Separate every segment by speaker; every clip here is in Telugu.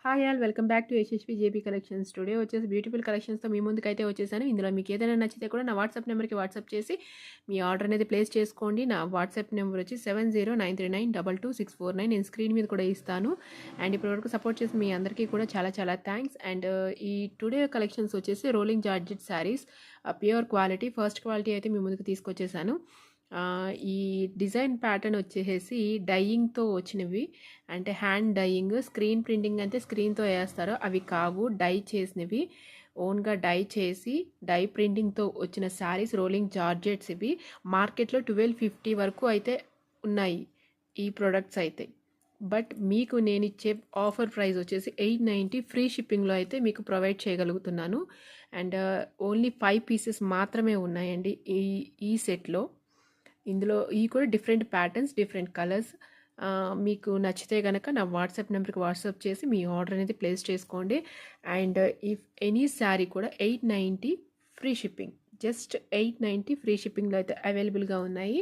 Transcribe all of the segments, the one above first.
Speaker 1: Hi all welcome back to Yashasvi JB collections. Today వచ్చేసి బ్యూటిఫుల్ కలెక్షన్స్తో మీ ముందుకైతే వచ్చేసాను. ఇందులో మీకు ఏదైనా నచ్చితే కూడా నా వాట్సాప్ నెంబర్కి వాట్సాప్ చేసి మీ ఆర్డర్ అనేది ప్లేస్ చేసుకోండి. నా వాట్సాప్ నెంబర్ వచ్చి 7093922649. నేను స్క్రీన్ మీద కూడా ఇస్తాను. అండ్ ఇప్పటివరకు సపోర్ట్ చేసి మీ అందరికీ కూడా చాలా చాలా థ్యాంక్స్. అండ్ ఈ టుడే కలెక్షన్స్ వచ్చేసి rolling georgette saris, pure quality, first quality అయితే మీ ముందుకు తీసుకొచ్చేసాను. ఈ డిజైన్ ప్యాటర్న్ వచ్చేసి డైయింగ్తో వచ్చినవి, అంటే హ్యాండ్ డైయింగ్. స్క్రీన్ ప్రింటింగ్ అంటే స్క్రీన్తో వేస్తారు, అవి కావు, డై చేసినవి, ఓన్గా డై చేసి డై ప్రింటింగ్తో వచ్చిన శారీస్ రోలింగ్ జార్జెట్స్. ఇవి మార్కెట్లో 1250 వరకు అయితే ఉన్నాయి ఈ ప్రొడక్ట్స్ అయితే. బట్ మీకు నేను ఇచ్చే ఆఫర్ ప్రైస్ వచ్చేసి 890 ఫ్రీ షిప్పింగ్లో అయితే మీకు ప్రొవైడ్ చేయగలుగుతున్నాను. అండ్ ఓన్లీ 5 పీసెస్ మాత్రమే ఉన్నాయండి ఈ సెట్లో. ఇందులో ఈ కూడా డిఫరెంట్ ప్యాటర్న్స్, డిఫరెంట్ కలర్స్. మీకు నచ్చితే కనుక నా వాట్సాప్ నెంబర్కి వాట్సాప్ చేసి మీ ఆర్డర్ అనేది ప్లేస్ చేసుకోండి. అండ్ ఇఫ్ ఎనీ శారీ కూడా 890 ఫ్రీ షిప్పింగ్, జస్ట్ 890 ఫ్రీ షిప్పింగ్లో అయితే అవైలబుల్గా ఉన్నాయి.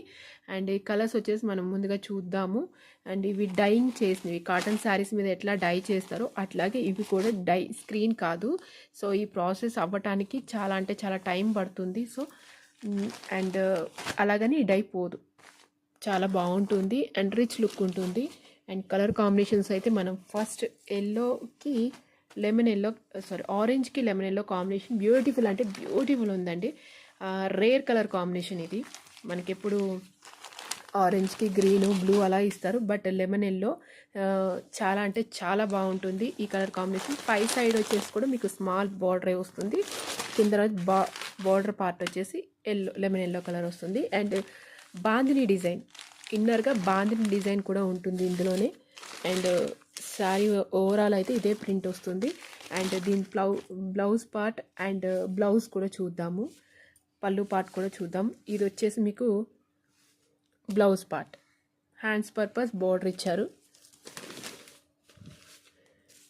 Speaker 1: అండ్ ఈ కలర్స్ వచ్చేసి మనం ముందుగా చూద్దాము. అండ్ ఇవి డైయింగ్ చేసినవి, కాటన్ శారీస్ మీద ఎట్లా డై చేస్తారో అట్లాగే ఇవి కూడా డై, స్క్రీన్ కాదు. సో ఈ ప్రాసెస్ అవ్వటానికి చాలా అంటే చాలా టైం పడుతుంది. సో అండ్ అలాగని డై పోదు, చాలా బాగుంటుంది అండ్ రిచ్ లుక్ ఉంటుంది. అండ్ కలర్ కాంబినేషన్స్ అయితే మనం ఫస్ట్ ఎల్లోకి లెమన్ ఎల్లో, ఆరెంజ్కి లెమన్ ఎల్లో కాంబినేషన్ బ్యూటిఫుల్ అంటే బ్యూటిఫుల్ ఉందండి. రేర్ కలర్ కాంబినేషన్ ఇది. మనకి ఎప్పుడు ఆరెంజ్కి గ్రీను, బ్లూ అలా ఇస్తారు, బట్ లెమన్ ఎల్లో చాలా అంటే చాలా బాగుంటుంది ఈ కలర్ కాంబినేషన్. పై సైడ్ వచ్చేసి కూడా మీకు స్మాల్ బార్డర్ వస్తుంది, కింద బార్డర్ పార్ట్ వచ్చేసి లెమన్ ఎల్లో కలర్ వస్తుంది. అండ్ బాందిని డిజైన్, ఇన్నర్గా బాందిని డిజైన్ కూడా ఉంటుంది ఇందులోనే. అండ్ శారీ ఓవరాల్ అయితే ఇదే ప్రింట్ వస్తుంది. అండ్ దీని బ్లౌజ్ పార్ట్ అండ్ బ్లౌజ్ కూడా చూద్దాము, పళ్ళు పార్ట్ కూడా చూద్దాం. ఇది వచ్చేసి మీకు blouse part, hands purpose border ఇచ్చారు,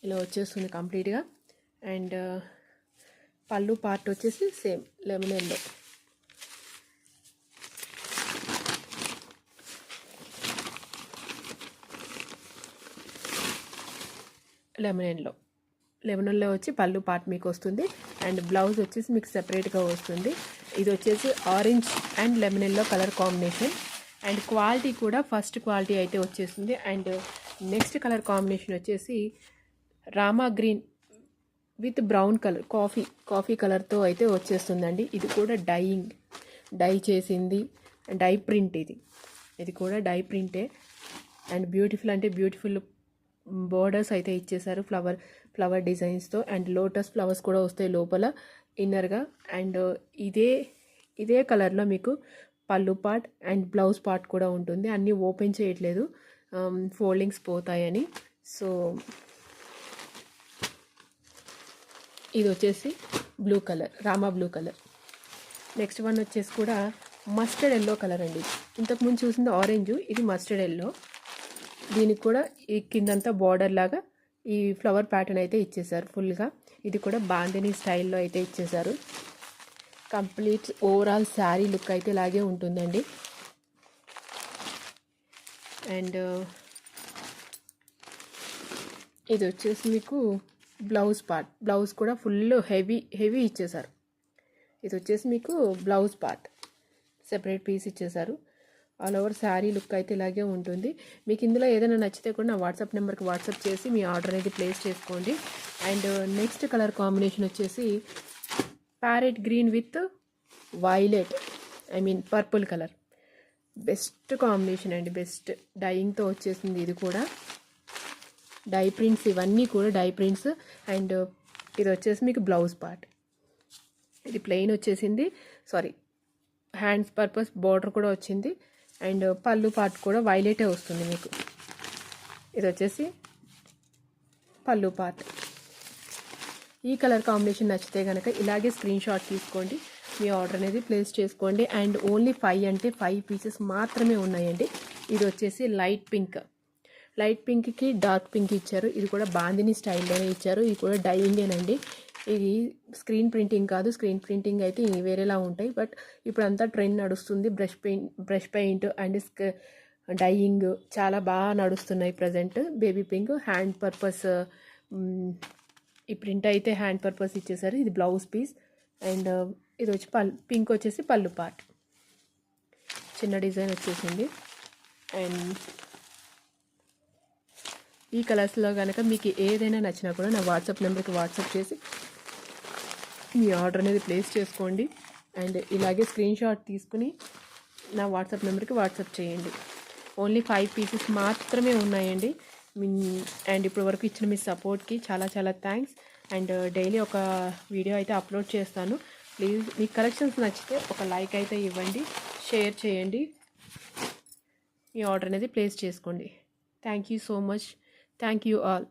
Speaker 1: ఇలా వచ్చేస్తుంది కంప్లీట్గా. అండ్ పళ్ళు పార్ట్ వచ్చేసి same lemon yellow. Lemon yellow వచ్చి పళ్ళు పార్ట్ మీకు వస్తుంది. అండ్ బ్లౌజ్ వచ్చేసి మీకు సెపరేట్గా వస్తుంది. ఇది వచ్చేసి orange and lemon yellow colour combination. And quality కూడా ఫస్ట్ క్వాలిటీ అయితే వచ్చేస్తుంది. అండ్ నెక్స్ట్ కలర్ కాంబినేషన్ వచ్చేసి Rama green with brown colour, coffee కలర్తో అయితే వచ్చేస్తుందండి. ఇది కూడా డై చేసింది, డై ప్రింట్. ఇది కూడా డై ప్రింటే. అండ్ బ్యూటిఫుల్ అంటే బ్యూటిఫుల్ బోర్డర్స్ అయితే ఇచ్చేసారు ఫ్లవర్ డిజైన్స్తో. అండ్ లోటస్ ఫ్లవర్స్ కూడా వస్తాయి లోపల ఇన్నర్గా. అండ్ ఇదే కలర్లో మీకు పళ్ళు పార్ట్ అండ్ బ్లౌజ్ పార్ట్ కూడా ఉంటుంది. అన్నీ ఓపెన్ చేయట్లేదు, ఫోల్డింగ్స్ పోతాయని. సో ఇది వచ్చేసి blue colour, Rama blue colour. Next one వచ్చేసి కూడా మస్టర్డ్ ఎల్లో కలర్ అండి. ఇంతకుముందు చూసింది ఆరెంజ్, ఇది మస్టర్డ్ ఎల్లో. దీనికి కూడా ఈ కిందంతా బార్డర్ లాగా ఈ ఫ్లవర్ ప్యాటర్న్ అయితే ఇచ్చేసారు ఫుల్గా. ఇది కూడా బాందిని స్టైల్లో అయితే ఇచ్చేసారు. కంప్లీట్ ఓవరాల్ శారీ లుక్ అయితే ఇలాగే ఉంటుందండి. అండ్ ఇది వచ్చేసి మీకు బ్లౌజ్ పార్ట్, బ్లౌజ్ కూడా ఫుల్ హెవీ ఇచ్చేసారు. ఇది వచ్చేసి మీకు బ్లౌజ్ పార్ట్ సెపరేట్ పీస్ ఇచ్చేసారు. ఆల్ ఓవర్ శారీ లుక్ అయితే ఇలాగే ఉంటుంది. మీకు ఇందులో ఏదైనా నచ్చితే కూడా నా వాట్సాప్ నెంబర్కి వాట్సాప్ చేసి మీ ఆర్డర్ అనేది ప్లేస్ చేసుకోండి. అండ్ నెక్స్ట్ కలర్ కాంబినేషన్ వచ్చేసి parrot green with violet, purple colour. Best combination అండి, బెస్ట్ డైయింగ్తో వచ్చేసింది. ఇది కూడా డై ప్రింట్స్, ఇవన్నీ కూడా డై ప్రింట్స్. అండ్ ఇది వచ్చేసి మీకు బ్లౌజ్ పార్ట్, ఇది ప్లెయిన్ వచ్చేసింది, హ్యాండ్స్ పర్పస్ బార్డర్ కూడా వచ్చింది. అండ్ పళ్ళు పార్ట్ కూడా వైలెటే వస్తుంది మీకు. ఇది వచ్చేసి పళ్ళు పార్ట్. ఈ కలర్ కాంబినేషన్ నచ్చితే కనుక ఇలాగే స్క్రీన్ షాట్ తీసుకోండి, మీ ఆర్డర్ అనేది ప్లేస్ చేసుకోండి. అండ్ ఓన్లీ 5 పీసెస్ మాత్రమే ఉన్నాయండి. ఇది వచ్చేసి లైట్ పింక్కి డార్క్ పింక్ ఇచ్చారు. ఇది కూడా బాందిని స్టైల్లోనే ఇచ్చారు. ఇది కూడా డైయింగేనండి. ఇది స్క్రీన్ ప్రింటింగ్ కాదు, స్క్రీన్ ప్రింటింగ్ అయితే వేరేలా ఉంటాయి. బట్ ఇప్పుడు అంతా ట్రెండ్ నడుస్తుంది, బ్రష్ పెయింట్ అండ్ డైయింగ్ చాలా బాగా నడుస్తున్నాయి present. Baby pink hand purpose ఈ ప్రింట్ అయితే హ్యాండ్ పర్పస్ ఇచ్చేసారు. ఇది బ్లౌజ్ పీస్ అండ్ ఇది వచ్చి పింక్ వచ్చేసి పళ్ళు పార్ట్. చిన్న డిజైన్ వచ్చేసింది. అండ్ ఈ కలర్స్లో కనుక మీకు ఏదైనా నచ్చినా కూడా నా వాట్సాప్ నెంబర్కి వాట్సాప్ చేసి మీ ఆర్డర్ అనేది ప్లేస్ చేసుకోండి. అండ్ ఇలాగే స్క్రీన్ షాట్ తీసుకుని నా వాట్సాప్ నెంబర్కి వాట్సాప్ చేయండి. ఓన్లీ 5 పీసెస్ మాత్రమే ఉన్నాయండి. అండ్ ఇప్పటి వరకు ఇచ్చిన మీ సపోర్ట్కి చాలా చాలా థ్యాంక్స్. అండ్ డైలీ ఒక వీడియో అయితే అప్లోడ్ చేస్తాను. ప్లీజ్ మీ కలెక్షన్స్ నచ్చితే ఒక లైక్ అయితే ఇవ్వండి, షేర్ చేయండి, మీ ఆర్డర్ అనేది ప్లేస్ చేసుకోండి. Thank you so much. Thank you all.